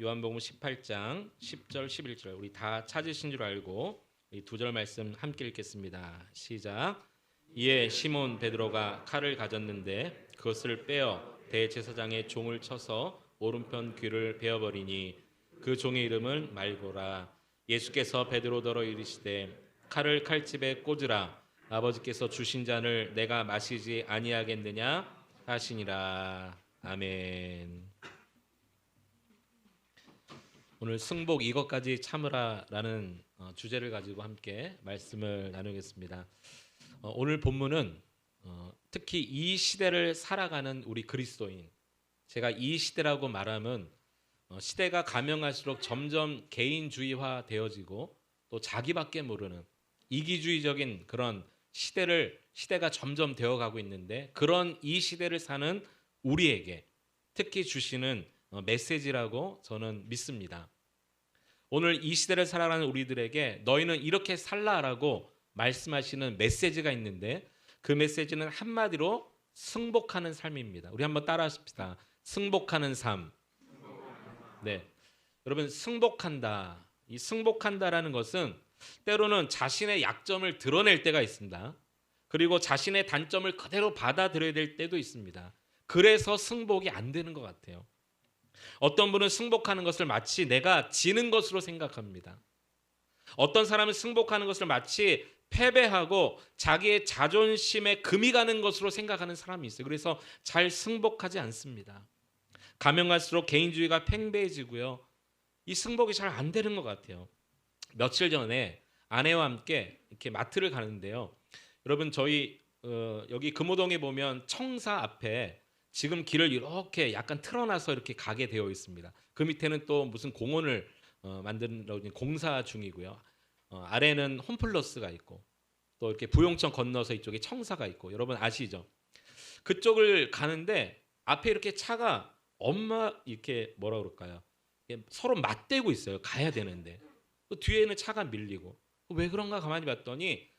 요한복음 18장 10절 11절 우리 다 찾으신 줄 알고 이 두 절 말씀 함께 읽겠습니다. 시작. 이에 시몬 베드로가 칼을 가졌는데 그것을 빼어 대제사장의 종을 쳐서 오른편 귀를 베어버리니 그 종의 이름은 말고라. 예수께서 베드로더러 이르시되 칼을 칼집에 꽂으라. 아버지께서 주신 잔을 내가 마시지 아니하겠느냐 하시니라. 아멘. 오늘 승복 이것까지 참으라라는 주제를 가지고 함께 말씀을 나누겠습니다. 오늘 본문은 특히 이 시대를 살아가는 우리 그리스도인, 제가 이 시대라고 말하면 시대가 가면갈수록 점점 개인주의화 되어지고 또 자기밖에 모르는 이기주의적인 그런 시대가 점점 되어가고 있는데, 그런 이 시대를 사는 우리에게 특히 주시는 메시지라고 저는 믿습니다. 오늘 이 시대를 살아가는 우리들에게 너희는 이렇게 살라라고 말씀하시는 메시지가 있는데, 그 메시지는 한마디로 승복하는 삶입니다. 우리 한번 따라하십시다. 승복하는 삶. 네, 여러분, 승복한다. 이 승복한다라는 것은 때로는 자신의 약점을 드러낼 때가 있습니다. 그리고 자신의 단점을 그대로 받아들여야 될 때도 있습니다. 그래서 승복이 안 되는 것 같아요. 어떤 분은 승복하는 것을 마치 내가 지는 것으로 생각합니다. 어떤 사람은 승복하는 것을 마치 패배하고 자기의 자존심에 금이 가는 것으로 생각하는 사람이 있어요. 그래서 잘 승복하지 않습니다. 가면 갈수록 개인주의가 팽배해지고요. 이 승복이 잘 안 되는 것 같아요. 며칠 전에 아내와 함께 이렇게 마트를 가는데요. 여러분, 저희 여기 금호동에 보면 청사 앞에 지금 길을 이렇게 약간 틀어놔서 이렇게 가게 되어 있습니다. 그 밑에는 또 무슨 공원을 만드는 공사 중이고요. 아래는 홈플러스가 있고 또 이렇게 부용천 건너서 이쪽에 청사가 있고, 여러분 아시죠? 그쪽을 가는데 앞에 이렇게 차가 이렇게 뭐라 그럴까요? 서로 맞대고 있어요. 가야 되는데 또 뒤에는 차가 밀리고, 왜 그런가 가만히 봤더니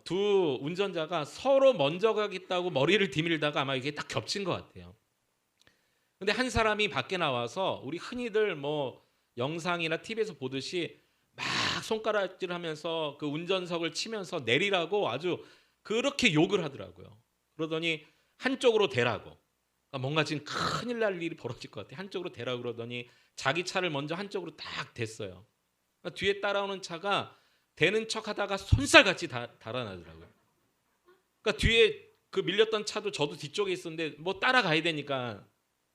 두 운전자가 서로 먼저 가겠다고 머리를 디밀다가 아마 이게 딱 겹친 것 같아요. 근데 한 사람이 밖에 나와서 우리 흔히들 뭐 영상이나 TV에서 보듯이 막 손가락질하면서 그 운전석을 치면서 내리라고 아주 그렇게 욕을 하더라고요. 그러더니 한쪽으로 대라고, 그러니까 뭔가 지금 큰일 날 일이 벌어질 것 같아. 한쪽으로 대라고 그러더니 자기 차를 먼저 한쪽으로 딱 댔어요. 그러니까 뒤에 따라오는 차가 대는 척하다가 손살같이 달아나더라고요. 그러니까 뒤에 그 밀렸던 차도 저도 뒤쪽에 있었는데 뭐 따라가야 되니까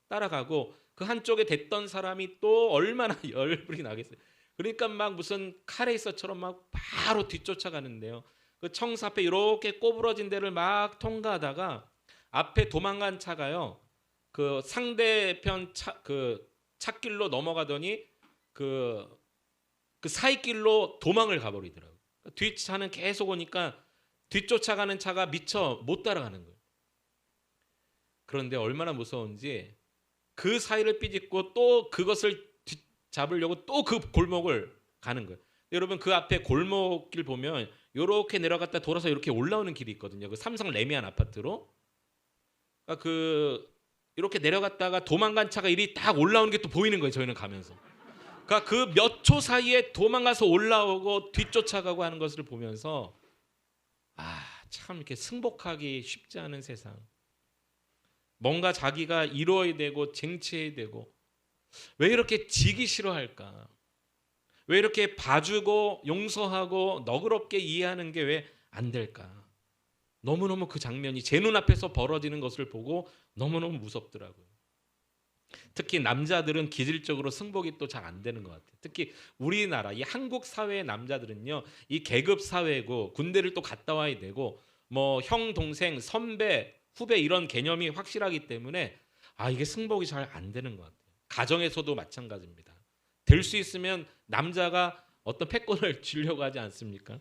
따라가고, 그 한쪽에 댔던 사람이 또 얼마나 열불이 나겠어요. 그러니까 막 무슨 카레이서처럼 막 바로 뒤쫓아가는데요. 그 청사 앞에 이렇게 꼬부러진 데를 막 통과하다가 앞에 도망간 차가요. 그 상대편 그 찻길로 넘어가더니 그 사이길로 도망을 가버리더라고요. 뒷차는 계속 오니까 뒤쫓아가는 차가 미처 못 따라가는 거예요. 그런데 얼마나 무서운지 그 사이를 삐짓고 또 그것을 잡으려고 또 그 골목을 가는 거예요. 여러분, 그 앞에 골목길 보면 이렇게 내려갔다 돌아서 이렇게 올라오는 길이 있거든요. 그 삼성 레미안 아파트로. 그러니까 이렇게 내려갔다가 도망간 차가 이리 딱 올라오는 게 또 보이는 거예요. 저희는 가면서. 그러니까 그 몇 초 사이에 도망가서 올라오고 뒤쫓아가고 하는 것을 보면서 참 이렇게 승복하기 쉽지 않은 세상. 뭔가 자기가 이루어야 되고 쟁취해야 되고, 왜 이렇게 지기 싫어할까? 왜 이렇게 봐주고 용서하고 너그럽게 이해하는 게 왜 안 될까? 너무너무 그 장면이 제 눈앞에서 벌어지는 것을 보고 너무너무 무섭더라고요. 특히 남자들은 기질적으로 승복이 또 잘 안 되는 것 같아요. 특히 우리나라 이 한국 사회의 남자들은요, 이 계급 사회고 군대를 또 갔다 와야 되고 뭐 형, 동생, 선배, 후배 이런 개념이 확실하기 때문에 이게 승복이 잘 안 되는 것 같아요. 가정에서도 마찬가지입니다. 될 수 있으면 남자가 어떤 패권을 주려고 하지 않습니까?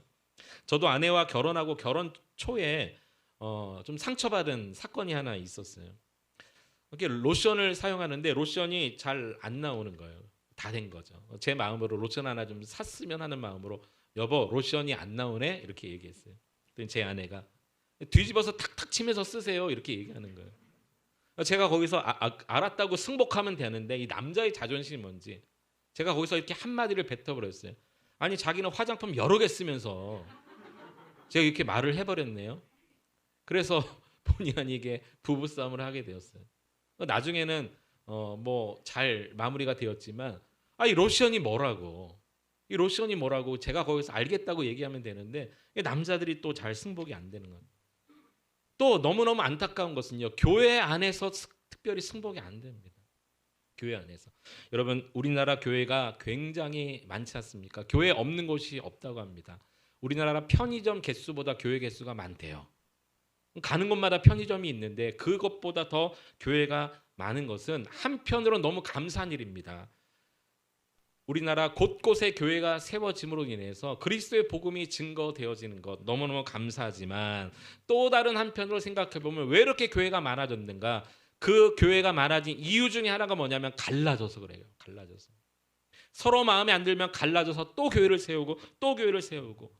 저도 아내와 결혼하고 결혼 초에 좀 상처받은 사건이 하나 있었어요. 이렇게 로션을 사용하는데 로션이 잘 안 나오는 거예요. 다 된 거죠. 제 마음으로 로션 하나 좀 샀으면 하는 마음으로, 여보 로션이 안 나오네 이렇게 얘기했어요. 그랬더니 제 아내가 뒤집어서 탁탁 치면서 쓰세요 이렇게 얘기하는 거예요. 제가 거기서 알았다고 승복하면 되는데 이 남자의 자존심이 뭔지 제가 거기서 이렇게 한마디를 뱉어버렸어요. 아니 자기는 화장품 여러 개 쓰면서 제가 이렇게 말을 해버렸네요. 그래서 본의 아니게 부부싸움을 하게 되었어요. 나중에는 뭐 잘 마무리가 되었지만 이 로션이 뭐라고 이 로션이 뭐라고 제가 거기서 알겠다고 얘기하면 되는데 남자들이 또 잘 승복이 안 되는 거예요. 또 너무너무 안타까운 것은요. 교회 안에서 특별히 승복이 안 됩니다. 교회 안에서. 여러분 우리나라 교회가 굉장히 많지 않습니까? 교회 없는 곳이 없다고 합니다. 우리나라 편의점 개수보다 교회 개수가 많대요. 가는 곳마다 편의점이 있는데 그것보다 더 교회가 많은 것은 한편으로 너무 감사한 일입니다. 우리나라 곳곳에 교회가 세워짐으로 인해서 그리스도의 복음이 증거되어지는 것 너무너무 감사하지만 또 다른 한편으로 생각해 보면 왜 이렇게 교회가 많아졌는가? 그 교회가 많아진 이유 중에 하나가 뭐냐면 갈라져서 그래요. 갈라져서. 서로 마음에 안 들면 갈라져서 또 교회를 세우고 또 교회를 세우고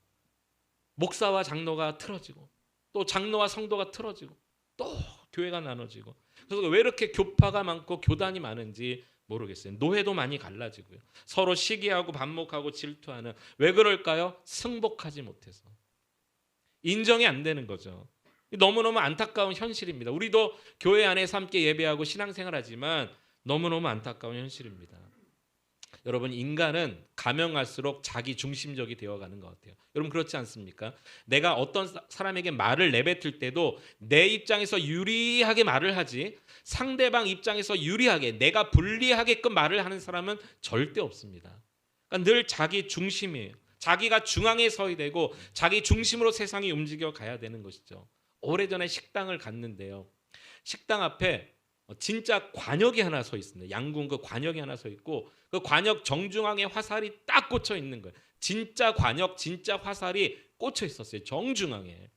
목사와 장로가 틀어지고 또 장로와 성도가 틀어지고 또 교회가 나눠지고 그래서 왜 이렇게 교파가 많고 교단이 많은지 모르겠어요. 노회도 많이 갈라지고요. 서로 시기하고 반목하고 질투하는 왜 그럴까요? 승복하지 못해서. 인정이 안 되는 거죠. 너무너무 안타까운 현실입니다. 우리도 교회 안에서 함께 예배하고 신앙생활하지만 너무너무 안타까운 현실입니다. 여러분 인간은 가면 갈수록 자기 중심적이 되어가는 것 같아요. 여러분 그렇지 않습니까? 내가 어떤 사람에게 말을 내뱉을 때도 내 입장에서 유리하게 말을 하지 상대방 입장에서 유리하게 내가 불리하게끔 말을 하는 사람은 절대 없습니다. 그러니까 늘 자기 중심이에요. 자기가 중앙에 서야 되고 자기 중심으로 세상이 움직여 가야 되는 것이죠. 오래전에 식당을 갔는데요. 식당 앞에 진짜 관역이 하나 서 있습니다. 양궁 그 관역이 하나 서 있고 그 관역 정중앙에 화살이 딱 꽂혀 있는 거예요. 진짜 관역, 진짜 화살이 꽂혀 있었어요. 정중앙에.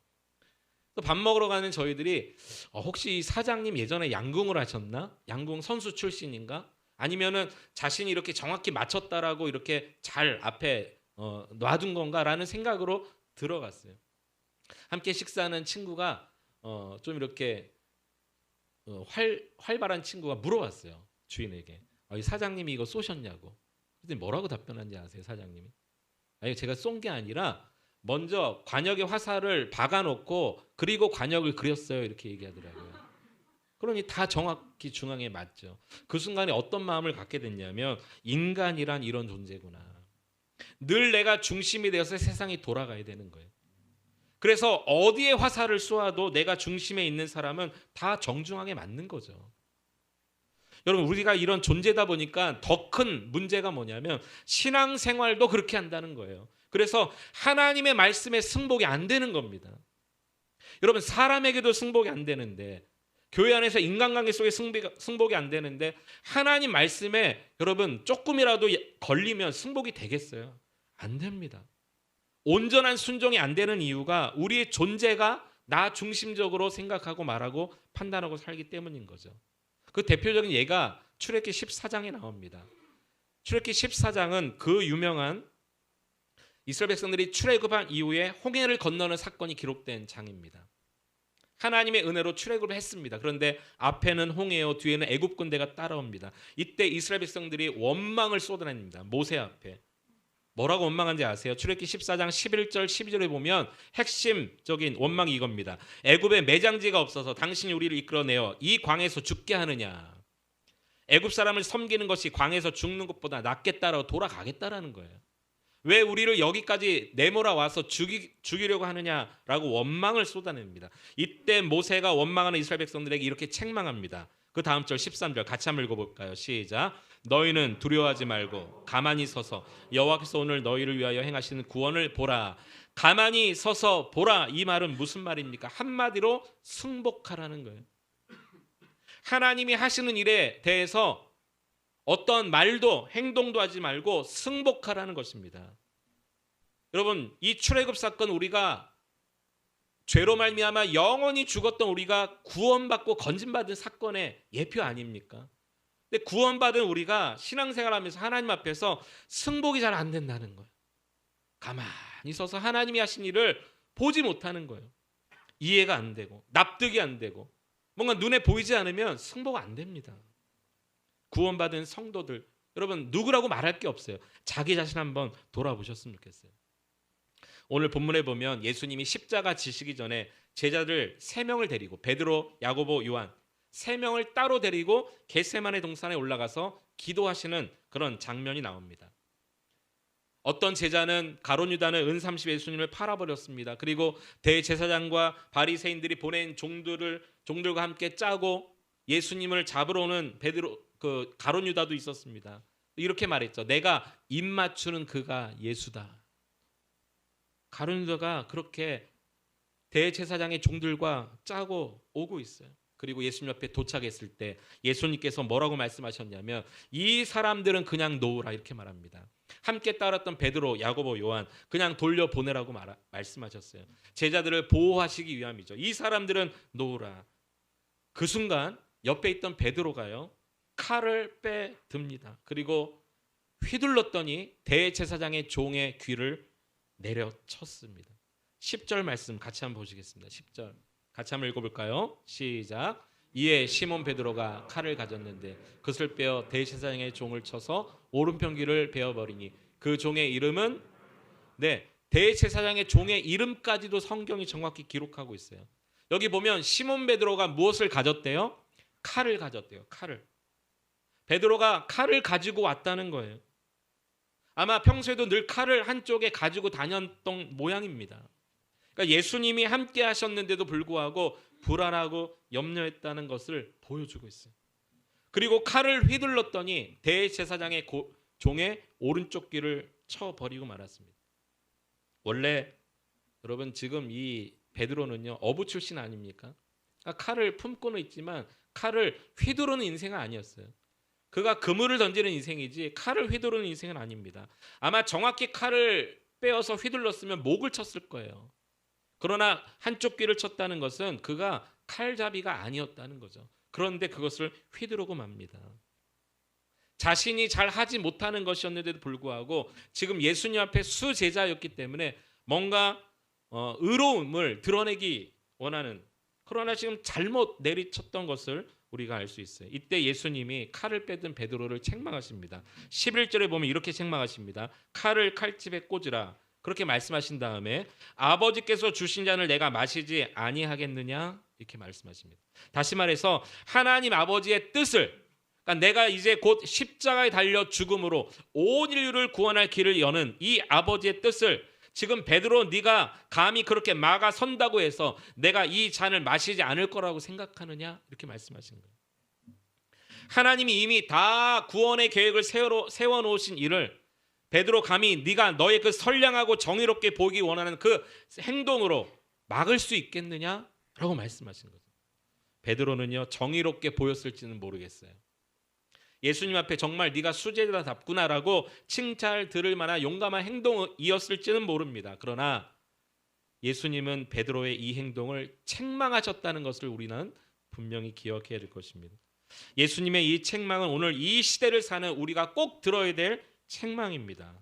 또 밥 먹으러 가는 저희들이 혹시 사장님 예전에 양궁을 하셨나? 양궁 선수 출신인가? 아니면은 자신이 이렇게 정확히 맞췄다라고 이렇게 잘 앞에 놔둔 건가라는 생각으로 들어갔어요. 함께 식사하는 친구가 좀 이렇게 활발한 친구가 물어봤어요. 주인에게. 이 사장님이 이거 쏘셨냐고. 그랬더니 뭐라고 답변한지 아세요? 사장님이. 아니 제가 쏜 게 아니라 먼저 관역에 화살을 박아놓고 그리고 관역을 그렸어요. 이렇게 얘기하더라고요. 그러니 다 정확히 중앙에 맞죠. 그 순간에 어떤 마음을 갖게 됐냐면 인간이란 이런 존재구나. 늘 내가 중심이 되어서 세상이 돌아가야 되는 거예요. 그래서 어디에 화살을 쏘아도 내가 중심에 있는 사람은 다 정중앙에 맞는 거죠. 여러분 우리가 이런 존재다 보니까 더 큰 문제가 뭐냐면 신앙생활도 그렇게 한다는 거예요. 그래서 하나님의 말씀에 승복이 안 되는 겁니다. 여러분 사람에게도 승복이 안 되는데 교회 안에서 인간관계 속에 승복이 안 되는데 하나님 말씀에 여러분 조금이라도 걸리면 승복이 되겠어요? 안 됩니다. 온전한 순종이 안 되는 이유가 우리의 존재가 나 중심적으로 생각하고 말하고 판단하고 살기 때문인 거죠. 그 대표적인 예가 출애굽기 14장에 나옵니다. 출애굽기 14장은 그 유명한 이스라엘 백성들이 출애굽한 이후에 홍해를 건너는 사건이 기록된 장입니다. 하나님의 은혜로 출애굽을 했습니다. 그런데 앞에는 홍해요, 뒤에는 애굽 군대가 따라옵니다. 이때 이스라엘 백성들이 원망을 쏟아냅니다. 모세 앞에. 뭐라고 원망한지 아세요? 출애굽기 14장 11절 12절에 보면 핵심적인 원망이 이겁니다. 애굽에 매장지가 없어서 당신이 우리를 이끌어내어 이 광에서 죽게 하느냐. 애굽 사람을 섬기는 것이 광에서 죽는 것보다 낫겠다라고 돌아가겠다라는 거예요. 왜 우리를 여기까지 내몰아와서 죽이려고 하느냐라고 원망을 쏟아냅니다. 이때 모세가 원망하는 이스라엘 백성들에게 이렇게 책망합니다. 그 다음 절 13절 같이 한번 읽어볼까요? 시작. 너희는 두려워하지 말고 가만히 서서 여호와께서 오늘 너희를 위하여 행하시는 구원을 보라. 가만히 서서 보라. 이 말은 무슨 말입니까? 한마디로 승복하라는 거예요. 하나님이 하시는 일에 대해서 어떤 말도 행동도 하지 말고 승복하라는 것입니다. 여러분 이 출애굽 사건 우리가 죄로 말미암아 영원히 죽었던 우리가 구원받고 건진받은 사건의 예표 아닙니까? 근데 구원받은 우리가 신앙생활하면서 하나님 앞에서 승복이 잘 안 된다는 거예요. 가만히 서서 하나님이 하신 일을 보지 못하는 거예요. 이해가 안 되고 납득이 안 되고 뭔가 눈에 보이지 않으면 승복 안 됩니다. 구원받은 성도들, 여러분 누구라고 말할 게 없어요. 자기 자신 한번 돌아보셨으면 좋겠어요. 오늘 본문에 보면 예수님이 십자가 지시기 전에 제자들 3명을 데리고, 베드로, 야고보, 요한 3명을 따로 데리고 겟세마네 동산에 올라가서 기도하시는 그런 장면이 나옵니다. 어떤 제자는, 가룟 유다는 은삼십 예수님을 팔아버렸습니다. 그리고 대제사장과 바리새인들이 보낸 종들과 함께 짜고 예수님을 잡으러 오는 가룟 유다도 있었습니다. 이렇게 말했죠. 내가 입 맞추는 그가 예수다. 가룟 유다가 그렇게 대제사장의 종들과 짜고 오고 있어요. 그리고 예수님 옆에 도착했을 때 예수님께서 뭐라고 말씀하셨냐면, 이 사람들은 그냥 놓으라, 이렇게 말합니다. 함께 따랐던 베드로, 야고보, 요한 그냥 돌려보내라고 말씀하셨어요. 제자들을 보호하시기 위함이죠. 이 사람들은 놓으라. 그 순간 옆에 있던 베드로가요, 칼을 빼듭니다. 그리고 휘둘렀더니 대제사장의 종의 귀를 내려쳤습니다. 10절 말씀 같이 한번 보시겠습니다. 10절 같이 한번 읽어볼까요? 시작. 이에 시몬 베드로가 칼을 가졌는데 그것을 빼어 대제사장의 종을 쳐서 오른편 귀를 베어버리니 그 종의 이름은, 대제사장의 종의 이름까지도 성경이 정확히 기록하고 있어요. 여기 보면 시몬 베드로가 무엇을 가졌대요? 칼을 가졌대요. 칼을. 베드로가 칼을 가지고 왔다는 거예요. 아마 평소에도 늘 칼을 한쪽에 가지고 다녔던 모양입니다. 그러니까 예수님이 함께 하셨는데도 불구하고 불안하고 염려했다는 것을 보여주고 있어요. 그리고 칼을 휘둘렀더니 대제사장의 종의 오른쪽 귀를 쳐버리고 말았습니다. 원래 여러분 지금 이 베드로는요, 어부 출신 아닙니까? 그러니까 칼을 품고는 있지만 칼을 휘두르는 인생은 아니었어요. 그가 그물을 던지는 인생이지 칼을 휘두르는 인생은 아닙니다. 아마 정확히 칼을 빼어서 휘둘렀으면 목을 쳤을 거예요. 그러나 한쪽 귀를 쳤다는 것은 그가 칼잡이가 아니었다는 거죠. 그런데 그것을 휘두르고 맙니다. 자신이 잘 하지 못하는 것이었는데도 불구하고 지금 예수님 앞에 수제자였기 때문에 뭔가 의로움을 드러내기 원하는, 그러나 지금 잘못 내리쳤던 것을 우리가 알 수 있어요. 이때 예수님이 칼을 빼든 베드로를 책망하십니다. 11절에 보면 이렇게 책망하십니다. 칼을 칼집에 꽂으라. 그렇게 말씀하신 다음에 아버지께서 주신 잔을 내가 마시지 아니하겠느냐, 이렇게 말씀하십니다. 다시 말해서 하나님 아버지의 뜻을, 그러니까 내가 이제 곧 십자가에 달려 죽음으로 온 인류를 구원할 길을 여는 이 아버지의 뜻을 지금 베드로, 네가 감히 그렇게 막아 선다고 해서 내가 이 잔을 마시지 않을 거라고 생각하느냐, 이렇게 말씀하신 거예요. 하나님이 이미 다 구원의 계획을 세워놓으신 일을 베드로 감히 네가 너의 그 선량하고 정의롭게 보기 원하는 그 행동으로 막을 수 있겠느냐라고 말씀하신 거죠. 베드로는요, 정의롭게 보였을지는 모르겠어요. 예수님 앞에 정말 네가 수제자답구나라고 칭찬을 들을 만한 용감한 행동이었을지는 모릅니다. 그러나 예수님은 베드로의 이 행동을 책망하셨다는 것을 우리는 분명히 기억해야 될 것입니다. 예수님의 이 책망은 오늘 이 시대를 사는 우리가 꼭 들어야 될 책망입니다.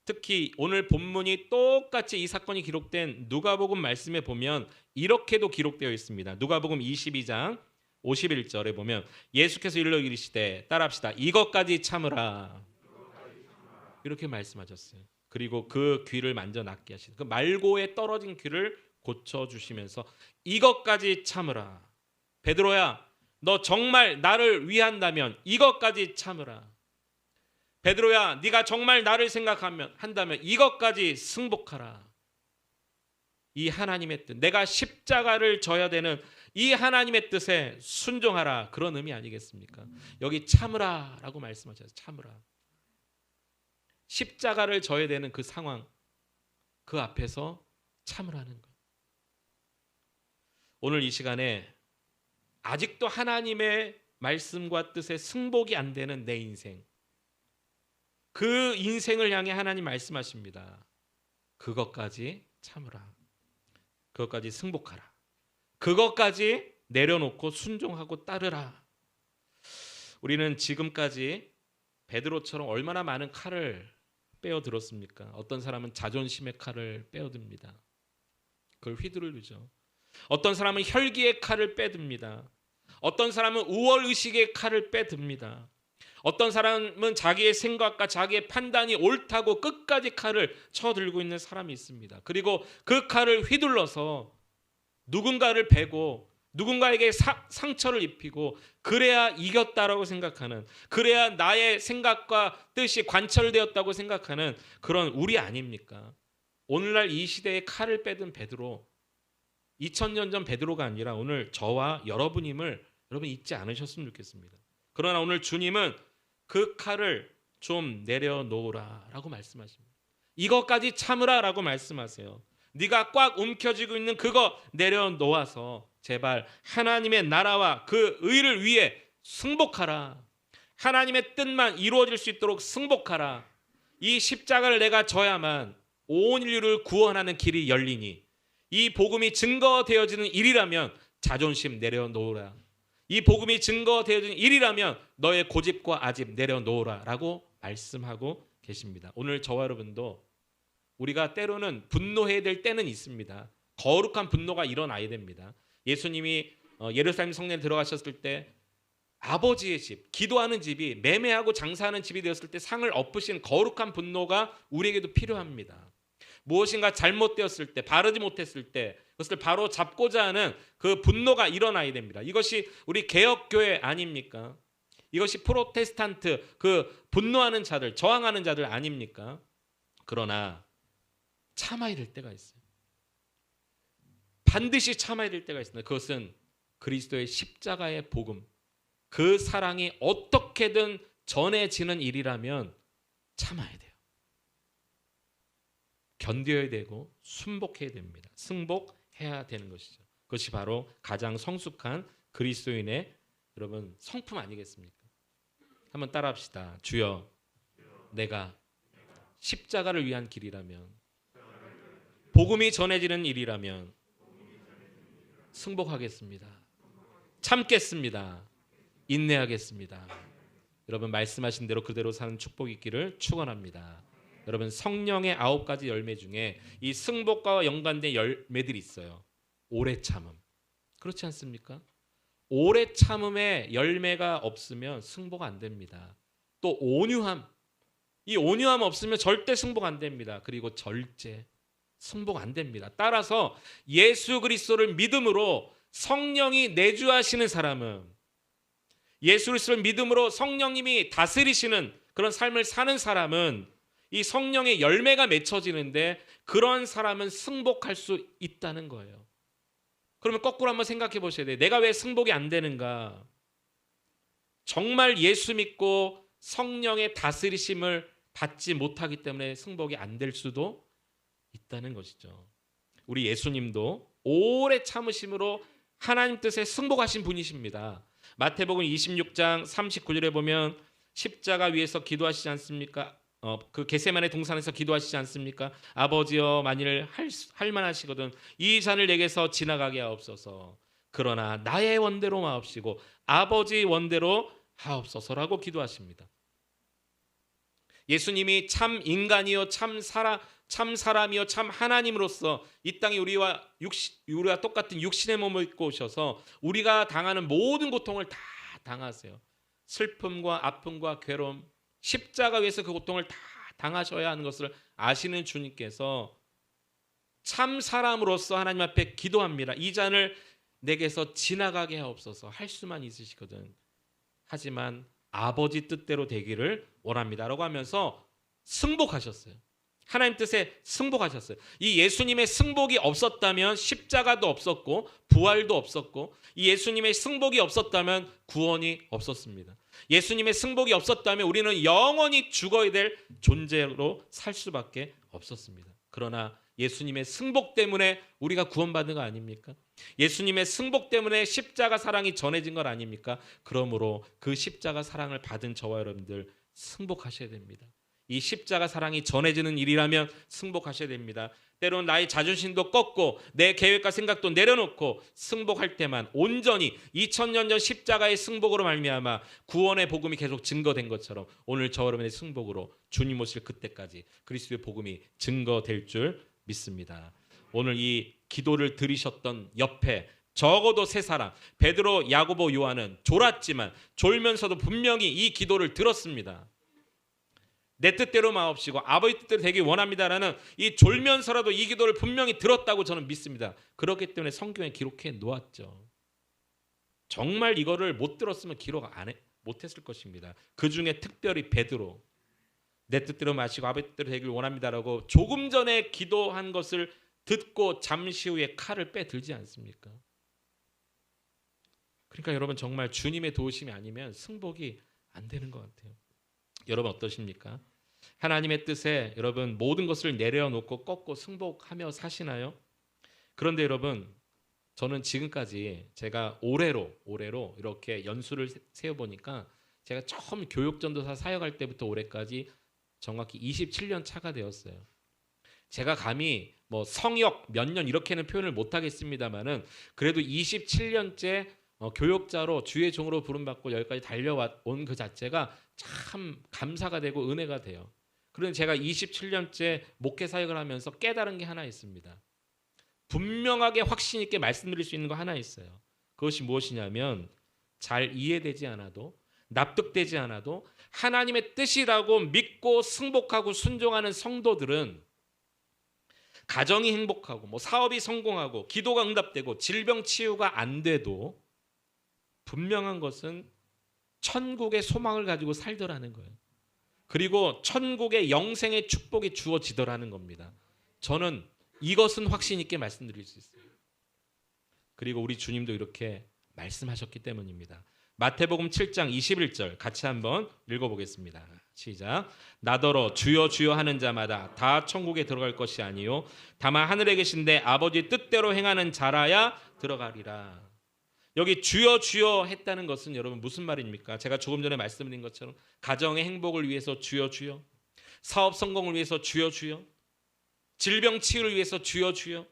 특히 오늘 본문이 똑같이 이 사건이 기록된 누가복음 말씀에 보면 이렇게도 기록되어 있습니다. 누가복음 22장 51절에 보면 예수께서 일러 이르시되, 따라합시다, 이것까지 참으라, 이렇게 말씀하셨어요. 그리고 그 귀를 만져 낫게 하시는, 그 말고에 떨어진 귀를 고쳐주시면서 이것까지 참으라. 베드로야, 너 정말 나를 위한다면 이것까지 참으라. 베드로야, 네가 정말 나를 한다면 이것까지 승복하라. 이 하나님의 뜻, 내가 십자가를 져야 되는 이 하나님의 뜻에 순종하라, 그런 의미 아니겠습니까? 여기 참으라라고 말씀하셨어요. 참으라. 십자가를 져야 되는 그 상황, 그 앞에서 참으라는 것. 오늘 이 시간에 아직도 하나님의 말씀과 뜻에 승복이 안 되는 내 인생, 그 인생을 향해 하나님 말씀하십니다. 그것까지 참으라. 그것까지 승복하라. 그것까지 내려놓고 순종하고 따르라. 우리는 지금까지 베드로처럼 얼마나 많은 칼을 빼어들었습니까? 어떤 사람은 자존심의 칼을 빼어듭니다. 그걸 휘두르죠. 어떤 사람은 혈기의 칼을 빼듭니다. 어떤 사람은 우월의식의 칼을 빼듭니다. 어떤 사람은 자기의 생각과 자기의 판단이 옳다고 끝까지 칼을 쳐들고 있는 사람이 있습니다. 그리고 그 칼을 휘둘러서 누군가를 베고 누군가에게 상처를 입히고 그래야 이겼다라고 생각하는, 그래야 나의 생각과 뜻이 관철되었다고 생각하는 그런 우리 아닙니까? 오늘날 이 시대에 칼을 빼든 베드로, 2000년 전 베드로가 아니라 오늘 저와 여러분임을 여러분 잊지 않으셨으면 좋겠습니다. 그러나 오늘 주님은 그 칼을 좀 내려놓으라 라고 말씀하십니다. 이것까지 참으라 라고 말씀하세요. 네가 꽉 움켜쥐고 있는 그거 내려놓아서 제발 하나님의 나라와 그 의를 위해 승복하라. 하나님의 뜻만 이루어질 수 있도록 승복하라. 이 십자가를 내가 져야만 온 인류를 구원하는 길이 열리니, 이 복음이 증거되어지는 일이라면 자존심 내려놓으라. 이 복음이 증거되어지는 일이라면 너의 고집과 아집 내려놓으라 라고 말씀하고 계십니다. 오늘 저와 여러분도 우리가 때로는 분노해야 될 때는 있습니다. 거룩한 분노가 일어나야 됩니다. 예수님이 예루살렘 성전에 들어가셨을 때 아버지의 집, 기도하는 집이 매매하고 장사하는 집이 되었을 때 상을 엎으신 거룩한 분노가 우리에게도 필요합니다. 무엇인가 잘못되었을 때, 바르지 못했을 때 그것을 바로 잡고자 하는 그 분노가 일어나야 됩니다. 이것이 우리 개혁교회 아닙니까? 이것이 프로테스탄트, 그 분노하는 자들, 저항하는 자들 아닙니까? 그러나 참아야 될 때가 있어요. 반드시 참아야 될 때가 있습니다. 그것은 그리스도의 십자가의 복음, 그 사랑이 어떻게든 전해지는 일이라면 참아야 돼요. 견뎌야 되고 순복해야 됩니다. 승복해야 되는 것이죠. 그것이 바로 가장 성숙한 그리스도인의 여러분 성품 아니겠습니까? 한번 따라합시다. 주여, 내가 십자가를 위한 길이라면, 복음이 전해지는 일이라면 승복하겠습니다. 참겠습니다. 인내하겠습니다. 여러분 말씀하신 대로 그대로 사는 축복이 있기를 축원합니다. 여러분 성령의 9가지 열매 중에 이 승복과 연관된 열매들이 있어요. 오래 참음. 그렇지 않습니까? 오래 참음에 열매가 없으면 승복 안 됩니다. 또 온유함. 이 온유함 없으면 절대 승복 안 됩니다. 그리고 절제. 승복 안 됩니다. 따라서 예수 그리스도를 믿음으로 성령이 내주하시는 사람은, 예수 그리스도를 믿음으로 성령님이 다스리시는 그런 삶을 사는 사람은 이 성령의 열매가 맺혀지는데 그런 사람은 승복할 수 있다는 거예요. 그러면 거꾸로 한번 생각해 보셔야 돼요. 내가 왜 승복이 안 되는가? 정말 예수 믿고 성령의 다스리심을 받지 못하기 때문에 승복이 안 될 수도 있다는 것이죠. 우리 예수님도 오래 참으심으로 하나님 뜻에 승복하신 분이십니다. 마태복음 26장 39절에 보면 십자가 위에서 기도하시지 않습니까? 그 겟세마네 동산에서 기도하시지 않습니까? 아버지여, 만일 할 만하시거든 이 잔을 내게서 지나가게 하옵소서. 그러나 나의 원대로 마옵시고 아버지 원대로 하옵소서라고 기도하십니다. 예수님이 참 인간이요 참 사람이요 참 하나님으로서 이 땅에 우리와 똑같은 육신의 몸을 입고 오셔서 우리가 당하는 모든 고통을 다 당하세요. 슬픔과 아픔과 괴로움, 십자가 위에서 그 고통을 다 당하셔야 하는 것을 아시는 주님께서 참 사람으로서 하나님 앞에 기도합니다. 이 잔을 내게서 지나가게 하옵소서. 할 수만 있으시거든. 하지만 아버지 뜻대로 되기를 원합니다 라고 하면서 승복하셨어요. 하나님 뜻에 승복하셨어요. 이 예수님의 승복이 없었다면 십자가도 없었고 부활도 없었고, 이 예수님의 승복이 없었다면 구원이 없었습니다. 예수님의 승복이 없었다면 우리는 영원히 죽어야 될 존재로 살 수밖에 없었습니다. 그러나 예수님의 승복 때문에 우리가 구원받은 거 아닙니까? 예수님의 승복 때문에 십자가 사랑이 전해진 것 아닙니까? 그러므로 그 십자가 사랑을 받은 저와 여러분들 승복하셔야 됩니다. 이 십자가 사랑이 전해지는 일이라면 승복하셔야 됩니다. 때로는 나의 자존심도 꺾고 내 계획과 생각도 내려놓고 승복할 때만 온전히 2000년 전 십자가의 승복으로 말미암아 구원의 복음이 계속 증거된 것처럼 오늘 저 여러분의 승복으로 주님 오실 그때까지 그리스도의 복음이 증거될 줄 믿습니다. 오늘 이 기도를 들으셨던 옆에 적어도 세 사람, 베드로, 야고보, 요한은 졸았지만 졸면서도 분명히 이 기도를 들었습니다. 내 뜻대로 마옵시고 아버지 뜻대로 되길 원합니다라는 이 졸면서라도 이 기도를 분명히 들었다고 저는 믿습니다. 그렇기 때문에 성경에 기록해 놓았죠. 정말 이거를 못 들었으면 기록 못했을 것입니다. 그 중에 특별히 베드로, 내 뜻대로 마시고 아버지 뜻대로 되길 원합니다라고 조금 전에 기도한 것을 듣고 잠시 후에 칼을 빼들지 않습니까? 그러니까 여러분 정말 주님의 도우심이 아니면 승복이 안 되는 것 같아요. 여러분 어떠십니까? 하나님의 뜻에 여러분 모든 것을 내려놓고 꺾고 승복하며 사시나요? 그런데 여러분 저는 지금까지 제가 올해로 이렇게 연수를 세어보니까 제가 처음 교육전도사 사역할 때부터 올해까지 정확히 27년 차가 되었어요. 제가 감히 뭐 성역 몇 년 이렇게는 표현을 못하겠습니다만은 그래도 27년째 교육자로 주의 종으로 부름받고 여기까지 달려온 그 자체가 참 감사가 되고 은혜가 돼요. 그런데 제가 27년째 목회 사역을 하면서 깨달은 게 하나 있습니다. 분명하게 확신 있게 말씀드릴 수 있는 거 하나 있어요. 그것이 무엇이냐면 잘 이해되지 않아도 납득되지 않아도 하나님의 뜻이라고 믿고 승복하고 순종하는 성도들은 가정이 행복하고 뭐 사업이 성공하고 기도가 응답되고 질병 치유가 안 돼도 분명한 것은 천국의 소망을 가지고 살더라는 거예요. 그리고 천국의 영생의 축복이 주어지더라는 겁니다. 저는 이것은 확신 있게 말씀드릴 수 있어요. 그리고 우리 주님도 이렇게 말씀하셨기 때문입니다. 마태복음 7장 21절 같이 한번 읽어보겠습니다. 시작. 나더러 주여 주여 하는 자마다 다 천국에 들어갈 것이 아니요 다만 하늘에 계신 내 아버지 뜻대로 행하는 자라야 들어가리라. 여기 주여 주여 했다는 것은 여러분 무슨 말입니까? 제가 조금 전에 말씀드린 것처럼 가정의 행복을 위해서 주여 주여, 사업 성공을 위해서 주여 주여, 질병 치유를 위해서 주여 주여,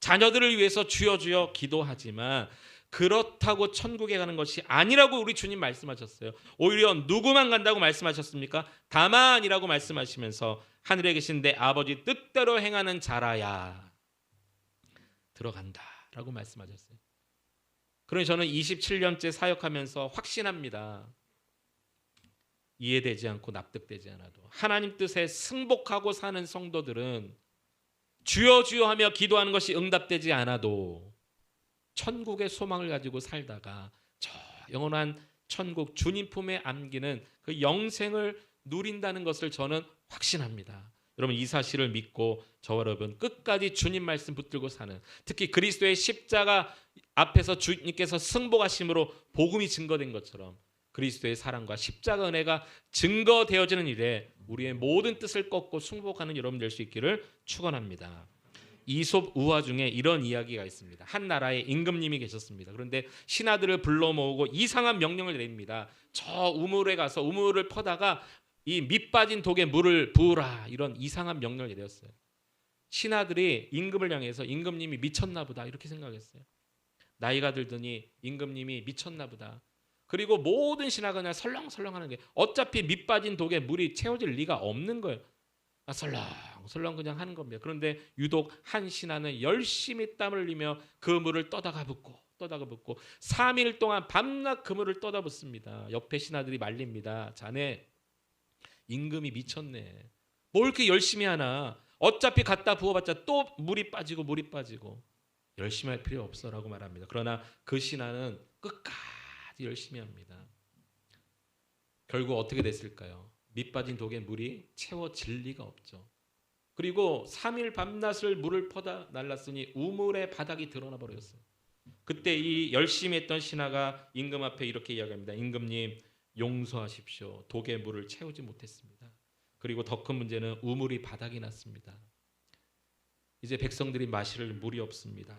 자녀들을 위해서 주여 주여 기도하지만 그렇다고 천국에 가는 것이 아니라고 우리 주님 말씀하셨어요. 오히려 누구만 간다고 말씀하셨습니까? 다만이라고 말씀하시면서 하늘에 계신 내 아버지 뜻대로 행하는 자라야 들어간다라고 말씀하셨어요. 그러니 저는 27년째 사역하면서 확신합니다. 이해되지 않고 납득되지 않아도 하나님 뜻에 승복하고 사는 성도들은 주여 주여 하며 기도하는 것이 응답되지 않아도 천국의 소망을 가지고 살다가 저 영원한 천국 주님 품에 안기는 그 영생을 누린다는 것을 저는 확신합니다. 여러분 이 사실을 믿고 저와 여러분 끝까지 주님 말씀 붙들고 사는, 특히 그리스도의 십자가 앞에서 주님께서 승복하심으로 복음이 증거된 것처럼 그리스도의 사랑과 십자가 은혜가 증거되어지는 일에 우리의 모든 뜻을 꺾고 승복하는 여러분 될 수 있기를 축원합니다. 이솝 우화 중에 이런 이야기가 있습니다. 한 나라에 임금님이 계셨습니다. 그런데 신하들을 불러 모으고 이상한 명령을 내립니다. 저 우물에 가서 우물을 퍼다가 이 밑 빠진 독에 물을 부으라, 이런 이상한 명령을 내렸어요. 신하들이 임금을 향해서 임금님이 미쳤나 보다 이렇게 생각했어요. 나이가 들더니 임금님이 미쳤나 보다. 그리고 모든 신하가 그냥 설렁설렁하는 게, 어차피 밑 빠진 독에 물이 채워질 리가 없는 거예요. 설렁설렁 그냥 하는 겁니다. 그런데 유독 한 신하는 열심히 땀을 흘리며 그 물을 떠다가 붓고 3일 동안 밤낮 그 물을 떠다 붓습니다. 옆에 신하들이 말립니다. 자네 임금이 미쳤네. 뭘 이렇게 열심히 하나. 어차피 갖다 부어봤자 또 물이 빠지고 열심히 할 필요 없어라고 말합니다. 그러나 그 신하는 끝까지 열심히 합니다. 결국 어떻게 됐을까요? 밑 빠진 독에 물이 채워질 리가 없죠. 그리고 3일 밤낮을 물을 퍼다 날랐으니 우물의 바닥이 드러나 버렸어요. 그때 이 열심히 했던 신하가 임금 앞에 이렇게 이야기합니다. 임금님 용서하십시오. 독에 물을 채우지 못했습니다. 그리고 더 큰 문제는 우물이 바닥이 났습니다. 이제 백성들이 마실 물이 없습니다.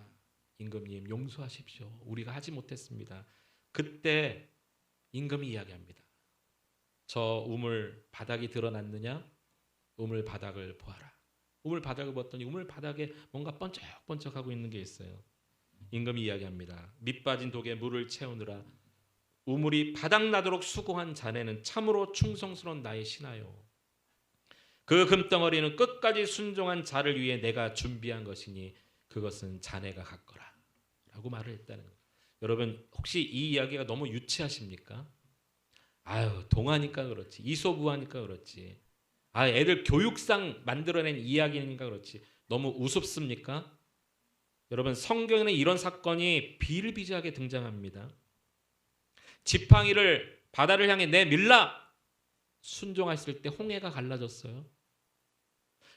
임금님 용서하십시오. 우리가 하지 못했습니다. 그때 임금이 이야기합니다. 저 우물 바닥이 드러났느냐? 우물 바닥을 보아라. 우물 바닥을 보았더니 우물 바닥에 뭔가 번쩍번쩍하고 있는 게 있어요. 임금이 이야기합니다. 밑 빠진 독에 물을 채우느라 우물이 바닥나도록 수고한 자네는 참으로 충성스러운 나의 신하요. 그 금덩어리는 끝까지 순종한 자를 위해 내가 준비한 것이니 그것은 자네가 갖거라 라고 말을 했다는 거예요. 여러분 혹시 이 이야기가 너무 유치하십니까? 아유 동화니까 그렇지, 이솝우화니까 그렇지, 아 애들 교육상 만들어낸 이야기니까 그렇지 너무 우습습니까? 여러분 성경에는 이런 사건이 비일비재하게 등장합니다. 지팡이를 바다를 향해 내밀라, 순종했을 때 홍해가 갈라졌어요.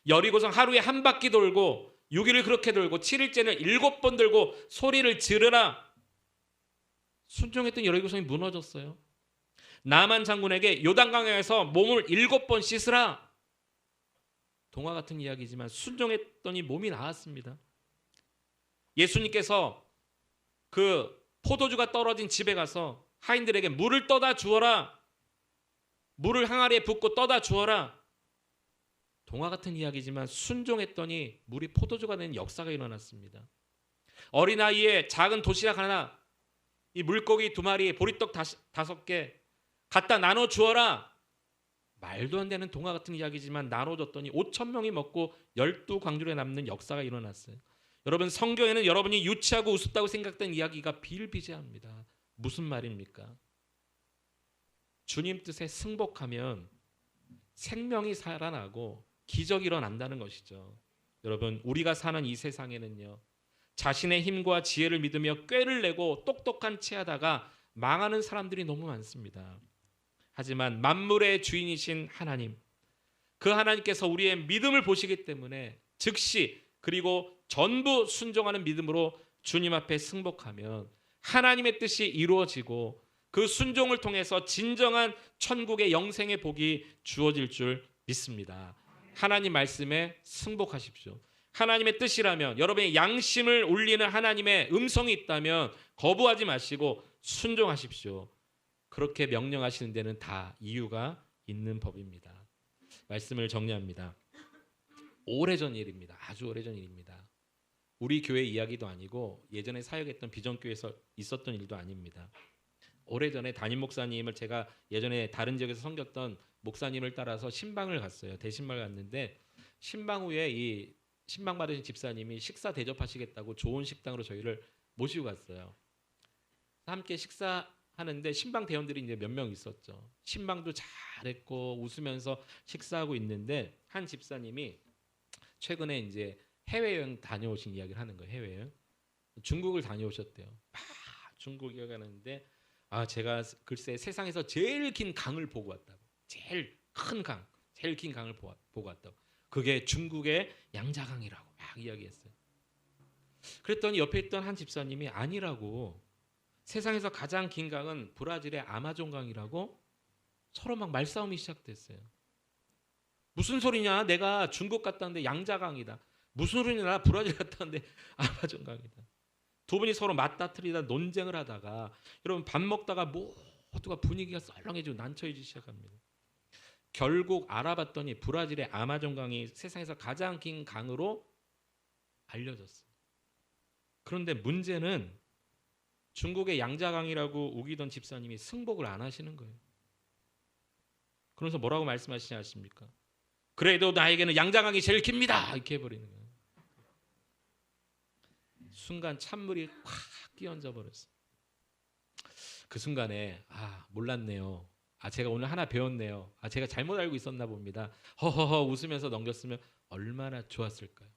여리고성 하루에 한 바퀴 돌고 6일을 그렇게 돌고 7일째는 7번 돌고 소리를 지르라, 순종했던 여리고성이 무너졌어요. 나만 장군에게 요단강에서 몸을 7번 씻으라, 동화 같은 이야기지만 순종했더니 몸이 나았습니다. 예수님께서 그 포도주가 떨어진 집에 가서 하인들에게 물을 떠다 주어라, 물을 항아리에 붓고 떠다 주어라, 동화 같은 이야기지만 순종했더니 물이 포도주가 된 역사가 일어났습니다. 어린아이의 작은 도시락 하나, 이 물고기 2마리, 보리떡 5개 갖다 나눠 주어라, 말도 안 되는 동화 같은 이야기지만 나눠줬더니 5,000명이 먹고 12광주에 남는 역사가 일어났어요. 여러분 성경에는 여러분이 유치하고 우습다고 생각된 이야기가 비일비재합니다. 무슨 말입니까? 주님 뜻에 승복하면 생명이 살아나고 기적이 일어난다는 것이죠. 여러분 우리가 사는 이 세상에는요, 자신의 힘과 지혜를 믿으며 꾀를 내고 똑똑한 체하다가 망하는 사람들이 너무 많습니다. 하지만 만물의 주인이신 하나님, 그 하나님께서 우리의 믿음을 보시기 때문에 즉시 그리고 전부 순종하는 믿음으로 주님 앞에 승복하면 하나님의 뜻이 이루어지고 그 순종을 통해서 진정한 천국의 영생의 복이 주어질 줄 믿습니다. 하나님 말씀에 승복하십시오. 하나님의 뜻이라면, 여러분의 양심을 울리는 하나님의 음성이 있다면 거부하지 마시고 순종하십시오. 그렇게 명령하시는 데는 다 이유가 있는 법입니다. 말씀을 정리합니다. 오래전 일입니다. 아주 오래전 일입니다. 우리 교회 이야기도 아니고 예전에 사역했던 비전교회에서 있었던 일도 아닙니다. 오래전에 담임 목사님을, 제가 예전에 다른 지역에서 섬겼던 목사님을 따라서 신방을 갔어요. 대신방을 갔는데 신방 후에 이 신방 받으신 집사님이 식사 대접하시겠다고 좋은 식당으로 저희를 모시고 갔어요. 함께 식사하는데 신방 대원들이 이제 몇 명 있었죠. 신방도 잘했고 웃으면서 식사하고 있는데 한 집사님이 최근에 이제 해외여행 다녀오신 이야기를 하는 거예요. 해외여행. 중국을 다녀오셨대요. 중국 여행 가는데 제가 글쎄 세상에서 제일 긴 강을 보고 왔다고. 제일 큰 강, 제일 긴 강을 보고 왔다고. 그게 중국의 양자강이라고 막 이야기했어요. 그랬더니 옆에 있던 한 집사님이 아니라고, 세상에서 가장 긴 강은 브라질의 아마존강이라고, 서로 막 말싸움이 시작됐어요. 무슨 소리냐, 내가 중국 갔다 왔는데 양자강이다. 무슨 소리냐, 나 브라질 갔다 왔는데 아마존강이다. 두 분이 서로 맞다트리다 논쟁을 하다가 여러분 밥 먹다가 모두가 분위기가 썰렁해지고 난처해지기 시작합니다. 결국 알아봤더니 브라질의 아마존강이 세상에서 가장 긴 강으로 알려졌어요. 그런데 문제는 중국의 양자강이라고 우기던 집사님이 승복을 안 하시는 거예요. 그러면서 뭐라고 말씀하시지 않습니까? 그래도 나에게는 양자강이 제일 깁니다, 이렇게 해버리는 거예요. 순간 찬물이 확 끼얹어 버렸어요. 그 순간에 몰랐네요. 제가 오늘 하나 배웠네요. 제가 잘못 알고 있었나 봅니다. 허허허 웃으면서 넘겼으면 얼마나 좋았을까요?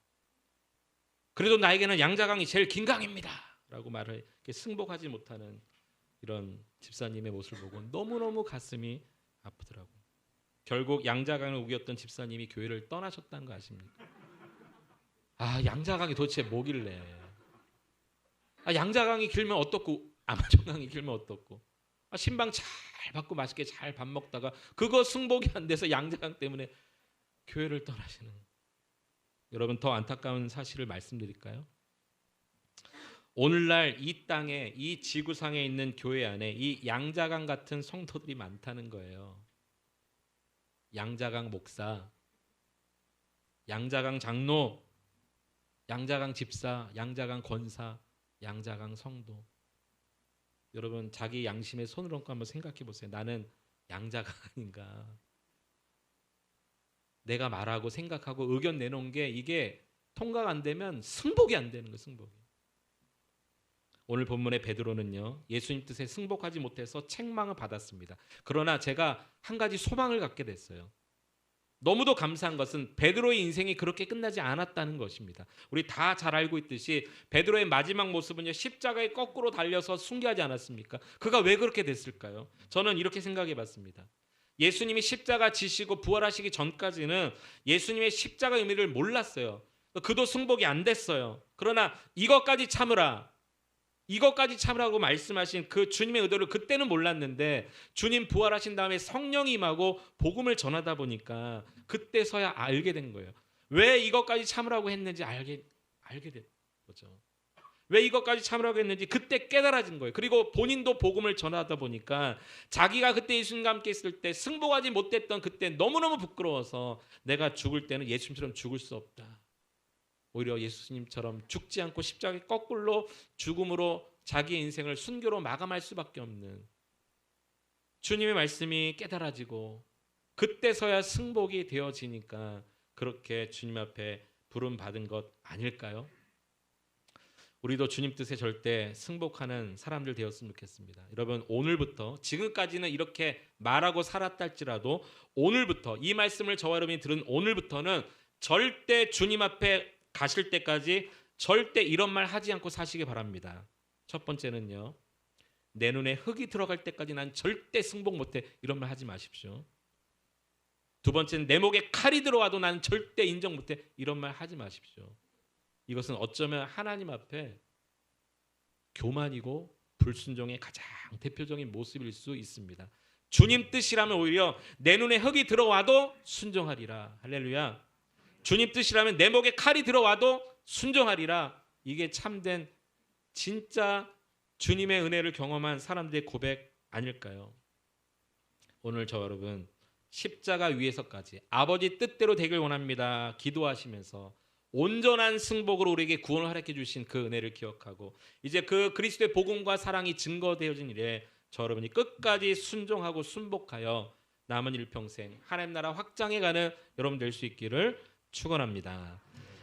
그래도 나에게는 양자강이 제일 긴 강입니다 라고 말을 승복하지 못하는 이런 집사님의 모습을 보고 너무너무 가슴이 아프더라고요. 결국 양자강을 우겼던 집사님이 교회를 떠나셨다는 거 아십니까? 양자강이 도대체 뭐길래, 양자강이 길면 어떻고 아마존강이 길면 어떻고, 신방 잘 받고 맛있게 잘 밥 먹다가 그거 승복이 안 돼서 양자강 때문에 교회를 떠나시는. 여러분 더 안타까운 사실을 말씀드릴까요? 오늘날 이 땅에, 이 지구상에 있는 교회 안에 이 양자강 같은 성도들이 많다는 거예요. 양자강 목사, 양자강 장로, 양자강 집사, 양자강 권사, 양자강 성도. 여러분 자기 양심에 손을 얹고 한번 생각해 보세요. 나는 양자강 아닌가? 내가 말하고 생각하고 의견 내놓은 게 이게 통과가 안 되면 승복이 안 되는 거예요. 승복이. 오늘 본문의 베드로는요, 예수님 뜻에 승복하지 못해서 책망을 받았습니다. 그러나 제가 한 가지 소망을 갖게 됐어요. 너무도 감사한 것은 베드로의 인생이 그렇게 끝나지 않았다는 것입니다. 우리 다 잘 알고 있듯이 베드로의 마지막 모습은요, 십자가에 거꾸로 달려서 순교하지 않았습니까? 그가 왜 그렇게 됐을까요? 저는 이렇게 생각해 봤습니다. 예수님이 십자가 지시고 부활하시기 전까지는 예수님의 십자가 의미를 몰랐어요. 그도 승복이 안 됐어요. 그러나 이것까지 참으라고 말씀하신 그 주님의 의도를 그때는 몰랐는데, 주님 부활하신 다음에 성령이 임하고 복음을 전하다 보니까 그때서야 알게 된 거예요. 왜 이것까지 참으라고 했는지 알게 된 거죠. 왜 이것까지 참으라고 했는지 그때 깨달아진 거예요. 그리고 본인도 복음을 전하다 보니까 자기가 그때 예수님과 함께 있을 때 승복하지 못했던 그때 너무너무 부끄러워서 내가 죽을 때는 예수님처럼 죽을 수 없다. 오히려 예수님처럼 죽지 않고 십자가에 거꾸로 죽음으로 자기의 인생을 순교로 마감할 수밖에 없는 주님의 말씀이 깨달아지고 그때서야 승복이 되어지니까 그렇게 주님 앞에 부름받은 것 아닐까요? 우리도 주님 뜻에 절대 승복하는 사람들 되었으면 좋겠습니다. 여러분, 오늘부터, 지금까지는 이렇게 말하고 살았다 할지라도 오늘부터, 이 말씀을 저와 여러분이 들은 오늘부터는 절대 주님 앞에 가실 때까지 절대 이런 말 하지 않고 사시기 바랍니다. 첫 번째는요, 내 눈에 흙이 들어갈 때까지 난 절대 승복 못해, 이런 말 하지 마십시오. 두 번째는 내 목에 칼이 들어와도 나는 절대 인정 못해, 이런 말 하지 마십시오. 이것은 어쩌면 하나님 앞에 교만이고 불순종의 가장 대표적인 모습일 수 있습니다. 주님 뜻이라면 오히려 내 눈에 흙이 들어와도 순종하리라. 할렐루야. 주님 뜻이라면 내 목에 칼이 들어와도 순종하리라. 이게 참된 진짜 주님의 은혜를 경험한 사람들의 고백 아닐까요? 오늘 저 여러분 십자가 위에서까지 아버지 뜻대로 되길 원합니다. 기도하시면서 온전한 승복으로 우리에게 구원을 허락해 주신 그 은혜를 기억하고 이제 그 그리스도의 복음과 사랑이 증거되어진 일에 저 여러분이 끝까지 순종하고 순복하여 남은 일평생 하나님 나라 확장해 가는 여러분 될 수 있기를 축원합니다.